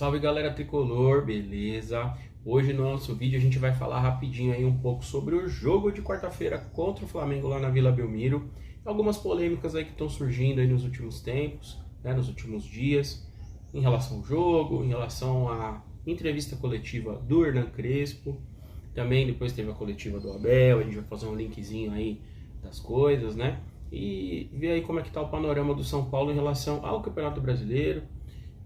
Salve galera tricolor, beleza? Hoje no nosso vídeo a gente vai falar rapidinho aí um pouco sobre o jogo de quarta-feira contra o Flamengo lá na Vila Belmiro. Algumas polêmicas aí que estão surgindo aí nos últimos tempos, né, nos últimos dias, em relação ao jogo, em relação à entrevista coletiva do Hernan Crespo. Também depois teve a coletiva do Abel, a gente vai fazer um linkzinho aí das coisas, né? E ver aí como é que tá o panorama do São Paulo em relação ao Campeonato Brasileiro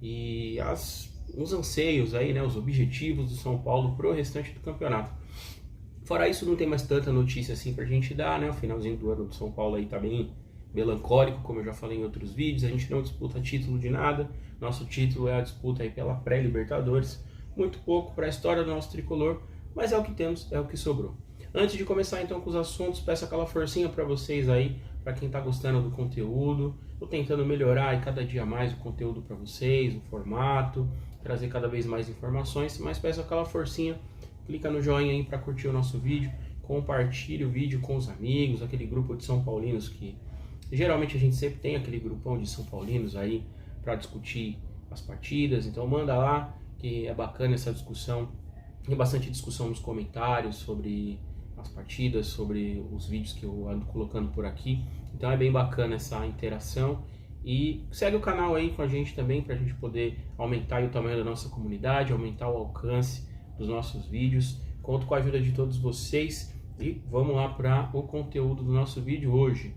e os anseios aí, né, os objetivos do São Paulo pro restante do campeonato. Fora isso, não tem mais tanta notícia assim pra gente dar, né? O finalzinho do ano do São Paulo aí tá bem melancólico, como eu já falei em outros vídeos. A gente não disputa título de nada. Nosso título é a disputa aí pela pré-Libertadores. Muito pouco para a história do nosso tricolor, mas é o que temos, é o que sobrou. Antes de começar então com os assuntos, peço aquela forcinha para vocês aí, para quem tá gostando do conteúdo. Tô tentando melhorar aí cada dia mais o conteúdo para vocês, o formato, trazer cada vez mais informações, mas peço aquela forcinha, clica no joinha aí para curtir o nosso vídeo, compartilhe o vídeo com os amigos, aquele grupo de São Paulinos que geralmente a gente sempre tem aquele grupão de São Paulinos aí para discutir as partidas, então manda lá que é bacana essa discussão, tem bastante discussão nos comentários sobre as partidas, sobre os vídeos que eu ando colocando por aqui, então é bem bacana essa interação. E segue o canal aí com a gente também, para a gente poder aumentar o tamanho da nossa comunidade, aumentar o alcance dos nossos vídeos. Conto com a ajuda de todos vocês e vamos lá para o conteúdo do nosso vídeo hoje.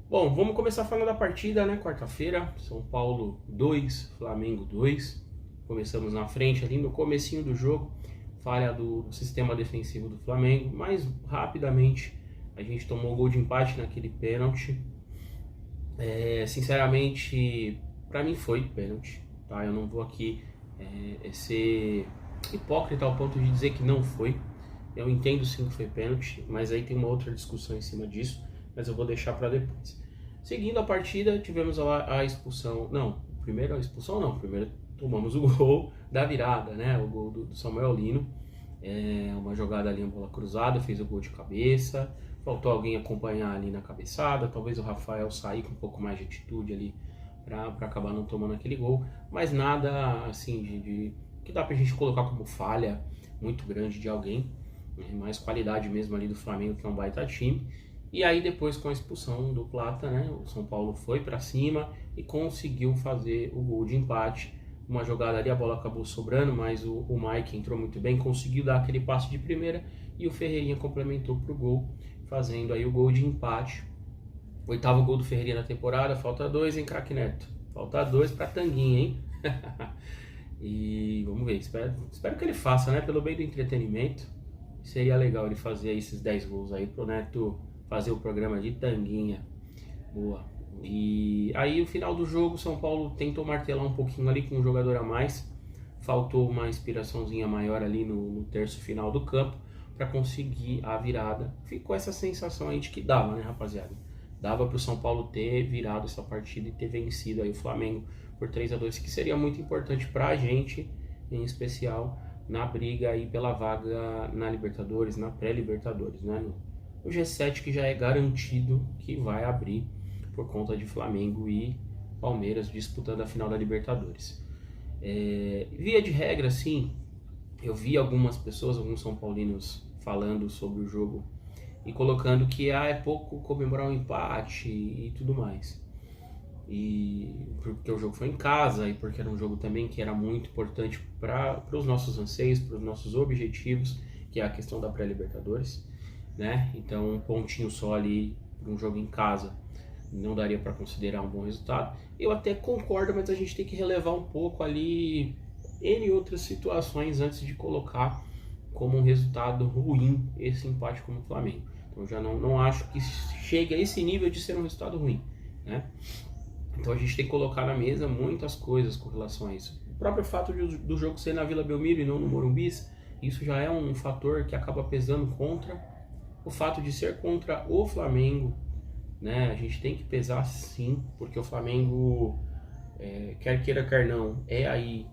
Bom, vamos começar falando da partida, né? Quarta-feira, São Paulo 2, Flamengo 2. Começamos na frente ali no comecinho do jogo, falha do sistema defensivo do Flamengo, mas rapidamente a gente tomou o gol de empate naquele pênalti. Sinceramente, para mim foi pênalti, tá? Eu não vou aqui ser hipócrita ao ponto de dizer que não foi. Eu entendo sim que foi pênalti, mas aí tem uma outra discussão em cima disso, mas eu vou deixar para depois. Seguindo a partida, tivemos a expulsão. Não, primeiro a expulsão não, primeiro tomamos o gol da virada, né? O gol do Samuel Lino. Uma jogada ali, uma bola cruzada, fez o gol de cabeça. Faltou alguém acompanhar ali na cabeçada, talvez o Rafael sair com um pouco mais de atitude ali para acabar não tomando aquele gol, mas nada assim que dá pra gente colocar como falha muito grande de alguém, né? Mais qualidade mesmo ali do Flamengo, que é um baita time. E aí depois, com a expulsão do Plata, né, o São Paulo foi para cima e conseguiu fazer o gol de empate. Uma jogada ali, a bola acabou sobrando, mas o Mike entrou muito bem, conseguiu dar aquele passe de primeira e o Ferreirinha complementou pro gol, fazendo aí o gol de empate. 8º gol do Ferreirinha na temporada, falta 2, hein, craque Neto? Falta 2 pra Tanguinha, hein? E vamos ver, espero que ele faça, né? Pelo bem do entretenimento, seria legal ele fazer esses 10 gols aí pro Neto fazer o programa de Tanguinha. Boa. E aí o final do jogo, São Paulo tentou martelar um pouquinho ali com um jogador a mais, faltou uma inspiraçãozinha maior ali no terço final do campo para conseguir a virada. Ficou essa sensação aí de que dava, né, rapaziada? Dava para o São Paulo ter virado essa partida e ter vencido aí o Flamengo por 3-2, que seria muito importante para a gente, em especial na briga aí pela vaga na Libertadores, na pré-Libertadores, né? No G7, que já é garantido que vai abrir por conta de Flamengo e Palmeiras disputando a final da Libertadores. Via de regra, sim, eu vi algumas pessoas, alguns São Paulinos falando sobre o jogo e colocando que é pouco comemorar um empate e tudo mais. E porque o jogo foi em casa e porque era um jogo também que era muito importante para os nossos anseios, para os nossos objetivos, que é a questão da pré-Libertadores, né? Então um pontinho só ali para um jogo em casa não daria para considerar um bom resultado. Eu até concordo, mas a gente tem que relevar um pouco ali N outras situações antes de colocar como um resultado ruim esse empate como o Flamengo. Então já não acho que chegue a esse nível de ser um resultado ruim, né? Então a gente tem que colocar na mesa muitas coisas com relação a isso. O próprio fato do jogo ser na Vila Belmiro e não no Morumbi, isso já é um fator que acaba pesando contra o fato de ser contra o Flamengo, né? A gente tem que pesar sim, porque o Flamengo, quer queira, quer não, é aí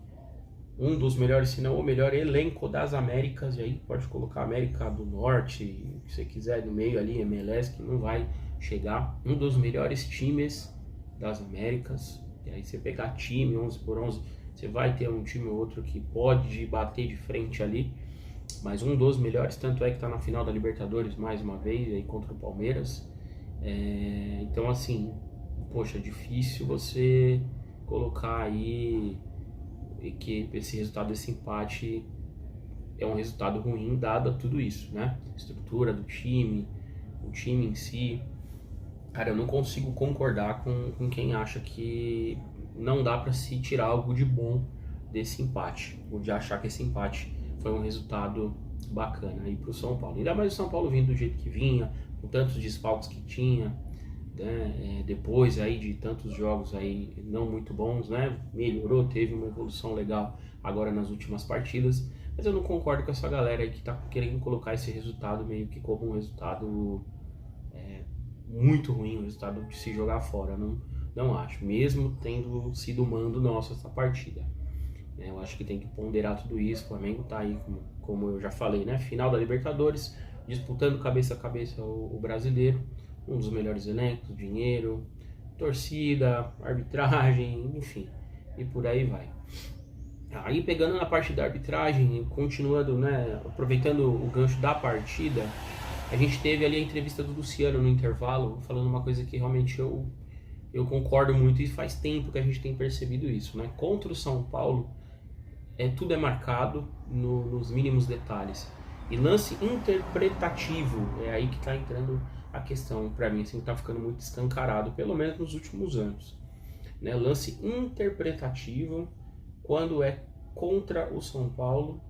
um dos melhores, se não o melhor elenco das Américas, e aí pode colocar América do Norte, se você quiser, no meio ali, MLS, que não vai chegar, um dos melhores times das Américas. E aí você pegar time 11 por 11, Você vai ter um time ou outro que pode bater de frente ali, mas um dos melhores, tanto é que está na final da Libertadores mais uma vez aí contra o Palmeiras. Então assim, poxa, é difícil você colocar aí que esse resultado desse empate é um resultado ruim dado tudo isso, né? Estrutura do time, o time em si. Cara, eu não consigo concordar com quem acha que não dá para se tirar algo de bom desse empate, ou de achar que esse empate foi um resultado bacana aí pro São Paulo. Ainda mais o São Paulo vindo do jeito que vinha, com tantos desfalques que tinha, né? Depois aí de tantos jogos aí não muito bons, né? Melhorou, teve uma evolução legal agora nas últimas partidas, mas eu não concordo com essa galera aí que tá querendo colocar esse resultado meio que como um resultado muito ruim, um resultado de se jogar fora. Não acho, mesmo tendo sido mando nosso essa partida. Eu acho que tem que ponderar tudo isso. O Flamengo tá aí, como eu já falei, né? Final da Libertadores, disputando cabeça a cabeça o brasileiro, um dos melhores elencos, dinheiro, torcida, arbitragem, enfim, e por aí vai. Aí pegando na parte da arbitragem, continuando, né, aproveitando o gancho da partida, a gente teve ali a entrevista do Luciano no intervalo, falando uma coisa que realmente eu concordo muito, e faz tempo que a gente tem percebido isso, né? Contra o São Paulo, tudo é marcado nos mínimos detalhes. E lance interpretativo, é aí que está entrando a questão, para mim, assim, tá ficando muito escancarado, pelo menos nos últimos anos. Né? Lance interpretativo, quando é contra o São Paulo,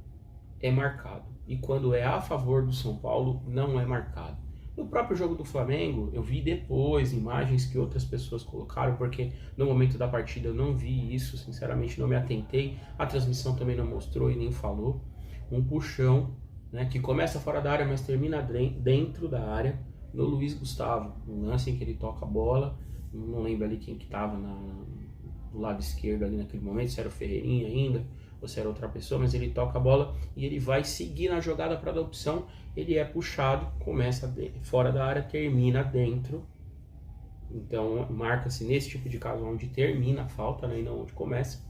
é marcado. E quando é a favor do São Paulo, não é marcado. No próprio jogo do Flamengo, eu vi depois imagens que outras pessoas colocaram, porque no momento da partida eu não vi isso, sinceramente não me atentei. A transmissão também não mostrou e nem falou. Um puxão, né, que começa fora da área, mas termina dentro da área, no Luiz Gustavo. Um lance em que ele toca a bola, não lembro ali quem que estava do lado esquerdo ali naquele momento, se era o Ferreirinha ainda, ou se era outra pessoa, mas ele toca a bola e ele vai seguir na jogada para dar opção. Ele é puxado, começa fora da área, termina dentro. Então marca-se nesse tipo de caso onde termina a falta, né, e não onde começa.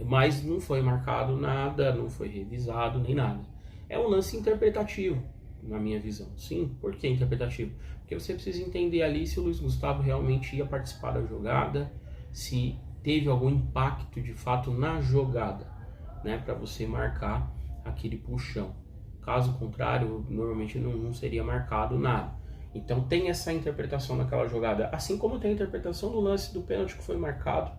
Mas não foi marcado nada, não foi revisado nem nada. É um lance interpretativo, na minha visão. Sim, por que interpretativo? Porque você precisa entender ali se o Luiz Gustavo realmente ia participar da jogada, se teve algum impacto de fato na jogada, né, para você marcar aquele puxão. Caso contrário, normalmente não seria marcado nada. Então tem essa interpretação naquela jogada, assim como tem a interpretação do lance do pênalti que foi marcado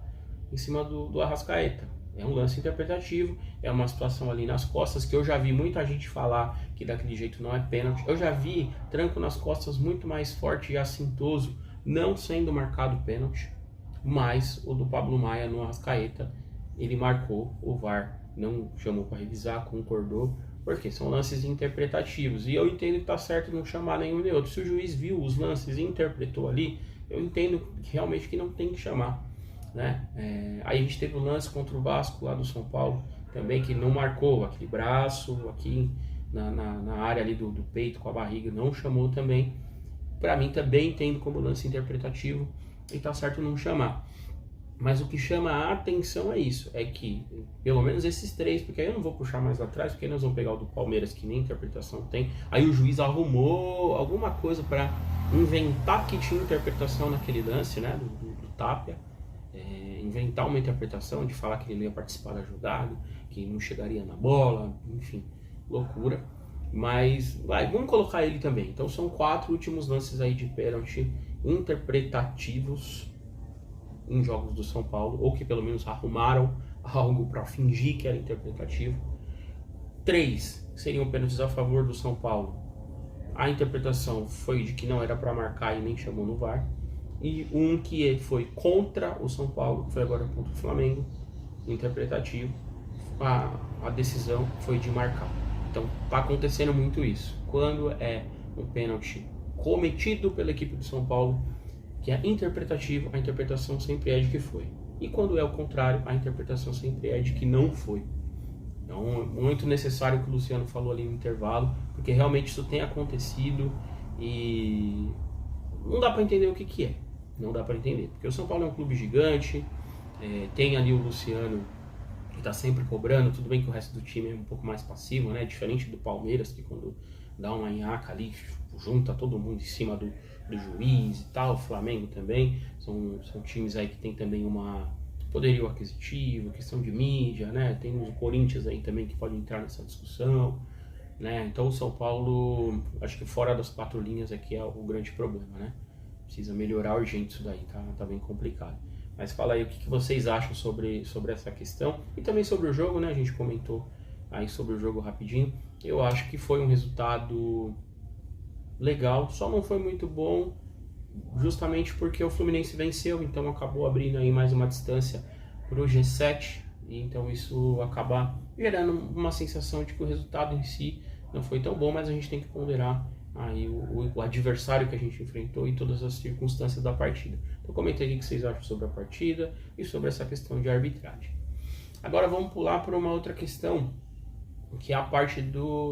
em cima do Arrascaeta. É um lance interpretativo, é uma situação ali nas costas que eu já vi muita gente falar que daquele jeito não é pênalti. Eu já vi tranco nas costas muito mais forte e assintoso não sendo marcado pênalti. Mas o do Pablo Maia no Arrascaeta, ele marcou, o VAR não chamou para revisar, concordou, porque são lances interpretativos. E eu entendo que tá certo não chamar nenhum nem outro. Se o juiz viu os lances e interpretou ali, eu entendo realmente que não tem que chamar. Né? Aí a gente teve o lance contra o Vasco lá do São Paulo, também que não marcou aquele braço aqui na área ali do peito com a barriga, não chamou também. Para mim também entendo como lance interpretativo, e tá certo não chamar. Mas o que chama a atenção é isso, é que pelo menos esses três, porque aí eu não vou puxar mais atrás, porque nós vamos pegar o do Palmeiras que nem interpretação tem. Aí o juiz arrumou alguma coisa para inventar que tinha interpretação naquele lance, né, do Tapia, inventar uma interpretação de falar que ele não ia participar da jogada, que não chegaria na bola, enfim, loucura. Mas vamos colocar ele também. Então são 4 últimos lances aí de pênalti interpretativos em jogos do São Paulo, ou que pelo menos arrumaram algo para fingir que era interpretativo. 3 seriam pênaltis a favor do São Paulo. A interpretação foi de que não era para marcar e nem chamou no VAR. E um que foi contra o São Paulo, que foi agora contra o Flamengo, interpretativo. A decisão foi de marcar. Então está acontecendo muito isso. Quando é um pênalti cometido pela equipe do São Paulo, que é interpretativo, a interpretação sempre é de que foi. E quando é o contrário, a interpretação sempre é de que não foi. Então é muito necessário o que o Luciano falou ali no intervalo, porque realmente isso tem acontecido e não dá para entender o que é. Não dá para entender, porque o São Paulo é um clube gigante, Tem ali o Luciano, que está sempre cobrando. Tudo bem que o resto do time é um pouco mais passivo, né? Diferente do Palmeiras, que quando dá uma nhaca ali, junta todo mundo em cima do juiz e tal. O Flamengo também, são times aí que tem também uma poderio aquisitivo, questão de mídia, né? Tem o Corinthians aí também que pode entrar nessa discussão, né? Então o São Paulo, acho que fora das 4 linhas aqui é o grande problema, né? Precisa melhorar urgente isso daí, tá bem complicado. Mas fala aí o que vocês acham sobre essa questão e também sobre o jogo, né? A gente comentou aí sobre o jogo rapidinho. Eu acho que foi um resultado legal, só não foi muito bom justamente porque o Fluminense venceu, então acabou abrindo aí mais uma distância para o G7, e então isso acaba gerando uma sensação de que o resultado em si não foi tão bom, mas a gente tem que ponderar aí o adversário que a gente enfrentou e todas as circunstâncias da partida. Então comenta aí o que vocês acham sobre a partida e sobre essa questão de arbitragem. Agora vamos pular para uma outra questão, que é a parte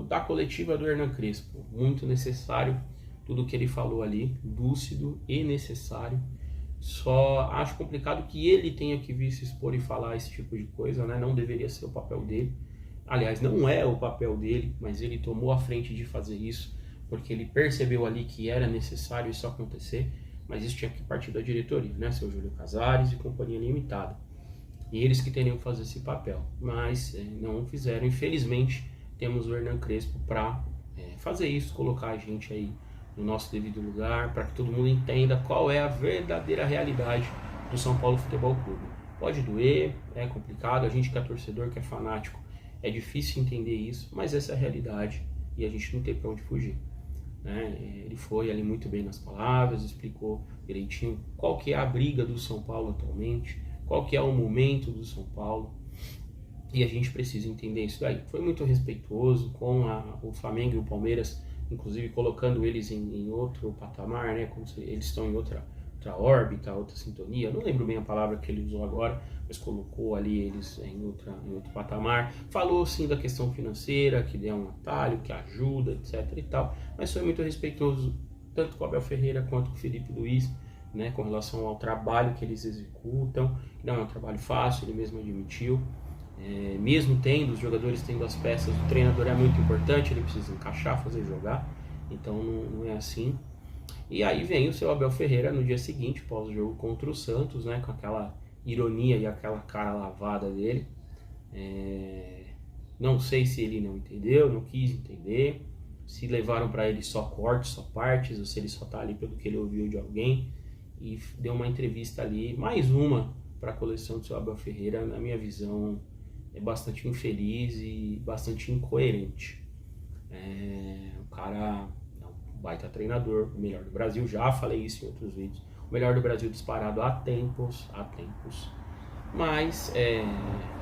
da coletiva do Hernan Crespo. Muito necessário tudo que ele falou ali, lúcido e necessário. Só acho complicado que ele tenha que vir se expor e falar esse tipo de coisa, né? Não deveria ser o papel dele. Aliás, não é o papel dele, mas ele tomou a frente de fazer isso, porque ele percebeu ali que era necessário isso acontecer, mas isso tinha que partir da diretoria, né? Seu Júlio Casares e Companhia Limitada. E eles que teriam que fazer esse papel, mas não fizeram. Infelizmente, temos o Hernan Crespo para fazer isso, colocar a gente aí no nosso devido lugar, para que todo mundo entenda qual é a verdadeira realidade do São Paulo Futebol Clube. Pode doer, é complicado, a gente que é torcedor, que é fanático, é difícil entender isso, mas essa é a realidade e a gente não tem para onde fugir, né? Ele foi ali muito bem nas palavras, explicou direitinho qual que é a briga do São Paulo atualmente, qual que é o momento do São Paulo, e a gente precisa entender isso daí. Foi muito respeitoso com o Flamengo e o Palmeiras, inclusive colocando eles em outro patamar, né? Como se eles estão em outra órbita, outra sintonia. Eu não lembro bem a palavra que ele usou agora, mas colocou ali eles em outro patamar. Falou sim da questão financeira, que é um atalho, que ajuda, etc e tal, mas foi muito respeitoso tanto com o Abel Ferreira quanto com o Felipe Luiz, né, com relação ao trabalho que eles executam. Não é um trabalho fácil, ele mesmo admitiu. Mesmo os jogadores tendo as peças, o treinador é muito importante, ele precisa encaixar, fazer jogar, então não é assim. E aí vem o seu Abel Ferreira no dia seguinte, pós-jogo contra o Santos, né, com aquela ironia e aquela cara lavada dele. Não sei se ele não entendeu, não quis entender, se levaram para ele só cortes, só partes, ou se ele só tá ali pelo que ele ouviu de alguém, e deu uma entrevista ali, mais uma para a coleção do seu Abel Ferreira, na minha visão, é bastante infeliz e bastante incoerente. O cara é um baita treinador, o melhor do Brasil, já falei isso em outros vídeos, o melhor do Brasil disparado há tempos, mas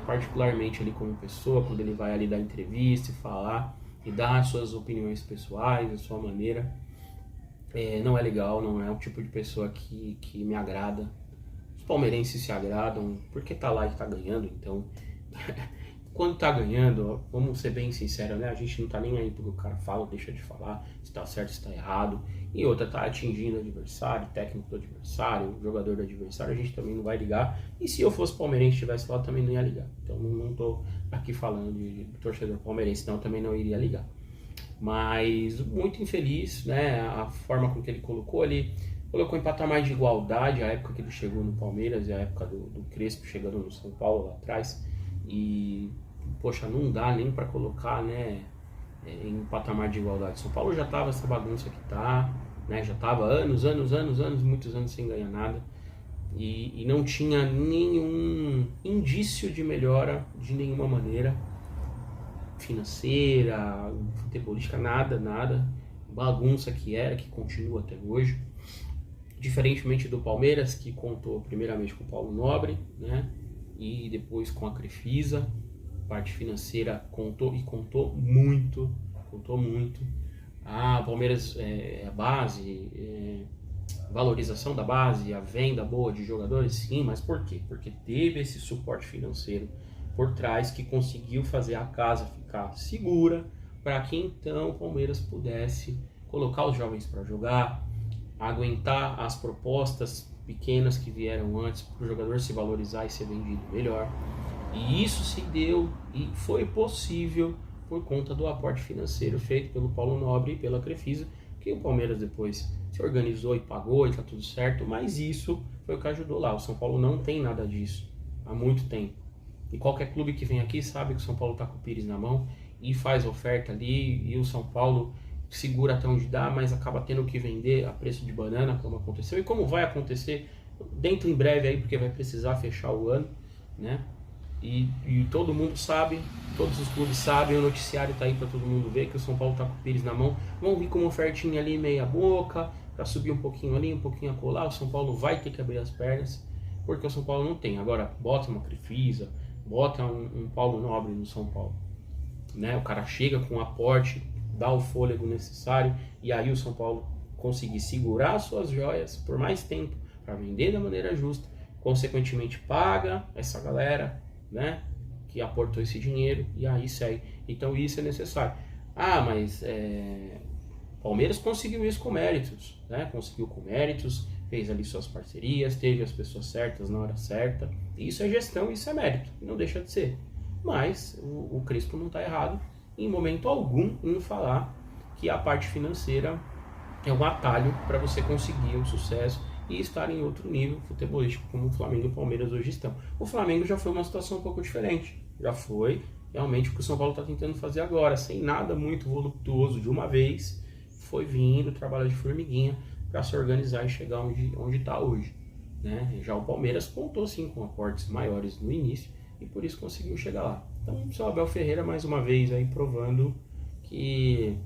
particularmente ele como pessoa, quando ele vai ali dar entrevista e falar e dar as suas opiniões pessoais, a sua maneira, não é legal, não é um tipo de pessoa que me agrada. Os palmeirenses se agradam porque tá lá e tá ganhando, então quando tá ganhando, vamos ser bem sinceros, né? A gente não tá nem aí porque o cara fala ou deixa de falar, se tá certo, se tá errado. E outra, tá atingindo o adversário, técnico do adversário, jogador do adversário, a gente também não vai ligar. E se eu fosse palmeirense e estivesse lá, eu também não ia ligar. Então não tô aqui falando de torcedor palmeirense, não, eu também não iria ligar. Mas muito infeliz, né? A forma com que ele colocou ali. Colocou em patamar de igualdade a época que ele chegou no Palmeiras e a época do Crespo chegando no São Paulo lá atrás. E, poxa, não dá nem para colocar, né, em patamar de igualdade. São Paulo já tava essa bagunça que tá, né? Já tava anos, muitos anos sem ganhar nada. E não tinha nenhum indício de melhora de nenhuma maneira. Financeira, futebolística, nada. Bagunça que continua até hoje. Diferentemente do Palmeiras, que contou primeiramente com o Paulo Nobre, né, e depois com a Crefisa. Parte financeira contou muito. O Palmeiras a base, valorização da base, a venda boa de jogadores, sim, mas por quê? Porque teve esse suporte financeiro por trás que conseguiu fazer a casa ficar segura para que então o Palmeiras pudesse colocar os jovens para jogar, aguentar as propostas pequenas que vieram antes para o jogador se valorizar e ser vendido melhor. E isso se deu e foi possível por conta do aporte financeiro feito pelo Paulo Nobre e pela Crefisa, que o Palmeiras depois se organizou e pagou e tá tudo certo, mas isso foi o que ajudou lá. O São Paulo não tem nada disso há muito tempo. E qualquer clube que vem aqui sabe que o São Paulo tá com o Pires na mão e faz oferta ali, e o São Paulo segura até onde dá, mas acaba tendo que vender a preço de banana, como aconteceu e como vai acontecer dentro em breve aí, porque vai precisar fechar o ano, né? E todo mundo sabe, todos os clubes sabem, o noticiário tá aí para todo mundo ver que o São Paulo tá com o Pires na mão. Vão vir com uma ofertinha ali meia boca, para subir um pouquinho ali, um pouquinho acolá. O São Paulo vai ter que abrir as pernas, porque o São Paulo não tem. Agora, bota uma Crefisa, bota um Paulo Nobre no São Paulo, né? O cara chega com um aporte, dá o fôlego necessário, e aí o São Paulo conseguir segurar suas joias por mais tempo, para vender da maneira justa, consequentemente paga essa galera, né, que aportou esse dinheiro, e aí segue. Então isso é necessário. Mas Palmeiras conseguiu isso com méritos, né? Conseguiu com méritos, fez ali suas parcerias, teve as pessoas certas na hora certa. Isso é gestão, isso é mérito, não deixa de ser. Mas o Crespo não está errado em momento algum em falar que a parte financeira é um atalho para você conseguir um sucesso e estar em outro nível futebolístico como o Flamengo e o Palmeiras hoje estão. O Flamengo já foi uma situação um pouco diferente, já foi realmente o que o São Paulo está tentando fazer agora, sem nada muito voluptuoso de uma vez, foi vindo, trabalho de formiguinha para se organizar e chegar onde está hoje, né? Já o Palmeiras contou sim com aportes maiores no início e por isso conseguiu chegar lá. Então o seu Abel Ferreira mais uma vez aí provando que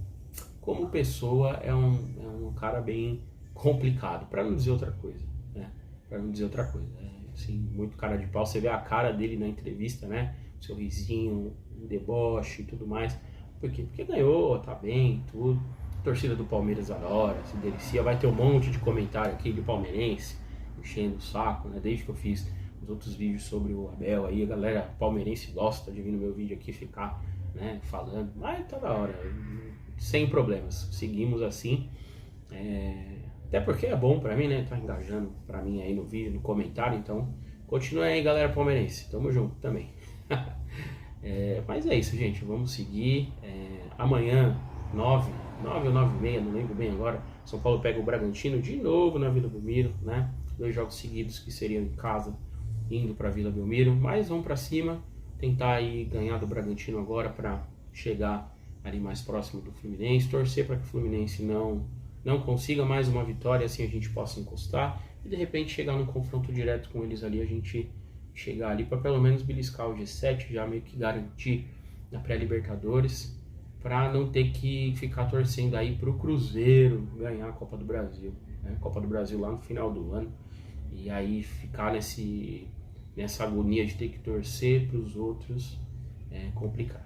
como pessoa é um cara bem complicado, para não dizer outra coisa, né? Para não dizer outra coisa, assim, muito cara de pau. Você vê a cara dele na entrevista, né? Sorrisinho, um deboche e tudo mais. Por quê? Porque ganhou, tá bem, tudo. A torcida do Palmeiras adora, se delicia. Vai ter um monte de comentário aqui de palmeirense enchendo o saco, né? Desde que eu fiz os outros vídeos sobre o Abel aí, a galera palmeirense gosta de vir no meu vídeo aqui ficar, né, falando. Mas tá da hora, sem problemas. Seguimos assim. Até porque é bom pra mim, né? Tá engajando pra mim aí no vídeo, no comentário. Então, continue aí, galera palmeirense. Tamo junto também. Mas é isso, gente. Vamos seguir. Amanhã, 9 ou 9h30, não lembro bem agora. São Paulo pega o Bragantino de novo na Vila Belmiro, né? 2 jogos seguidos que seriam em casa, indo pra Vila Belmiro. Mas vamos pra cima. Tentar aí ganhar do Bragantino agora pra chegar ali mais próximo do Fluminense. Torcer para que o Fluminense não consiga mais uma vitória, assim a gente possa encostar e de repente chegar num confronto direto com eles ali, a gente chegar ali para pelo menos beliscar o G7, já meio que garantir na pré-Libertadores, para não ter que ficar torcendo aí pro Cruzeiro ganhar a Copa do Brasil, né? Copa do Brasil lá no final do ano, e aí ficar nessa agonia de ter que torcer para os outros é complicado.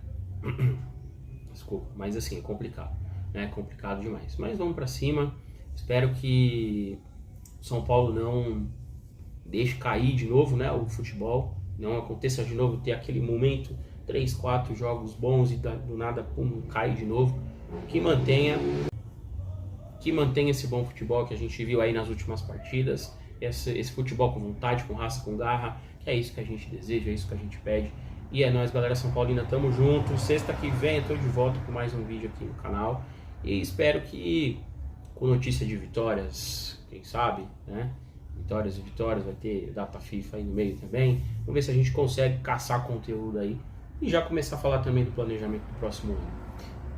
Desculpa, mas assim, é complicado. É complicado demais, mas vamos pra cima. Espero que o São Paulo não deixe cair de novo, né, o futebol, não aconteça de novo ter aquele momento, 3, 4 jogos bons e do nada pum, cai de novo. Que mantenha esse bom futebol que a gente viu aí nas últimas partidas, esse futebol com vontade, com raça, com garra, que é isso que a gente deseja, é isso que a gente pede. E é nóis, galera São Paulina, tamo junto. Sexta que vem eu tô de volta com mais um vídeo aqui no canal. E espero que com notícia de vitórias, quem sabe, né? Vitórias e vitórias, vai ter data FIFA aí no meio também. Vamos ver se a gente consegue caçar conteúdo aí e já começar a falar também do planejamento do próximo ano.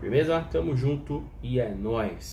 Beleza? Tamo junto e é nóis!